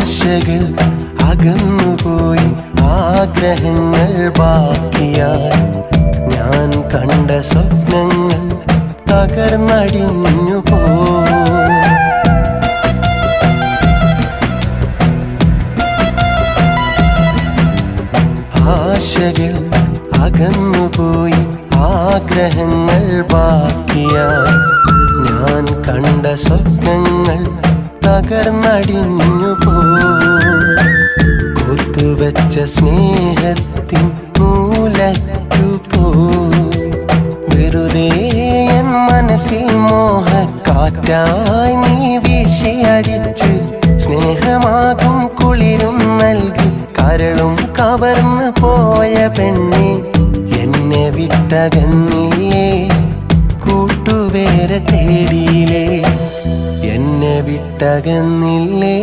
ആശകൾ അകന്നുപോയി, ആഗ്രഹങ്ങൾ ബാക്കിയായി. ഞാൻ കണ്ട സ്വപ്നങ്ങൾ തകർന്നടിഞ്ഞു പോയി. ആശകൾ അകന്നുപോയി, ആഗ്രഹങ്ങൾ ബാക്കിയായി. ഞാൻ കണ്ട സ്വപ്നങ്ങൾ തകർന്നടിഞ്ഞു പോയി. കൊത്തുവെച്ച സ്നേഹത്തിൻ മൂലറ്റു പോയി. വെറുതെ എൻ മനസ്സിൽ മോഹക്കാറ്റായി നീ വീശിയടിച്ച് സ്നേഹമാകും കുളിരും നൽകി കരളും കവർന്നു പോയ പെണ്ണെ, എന്നെ വിട്ടകന്നില്ലേ, കൂട്ടുവേറെ തേടിയില്ലേ, എന്നെ വിട്ടകന്നില്ലേ.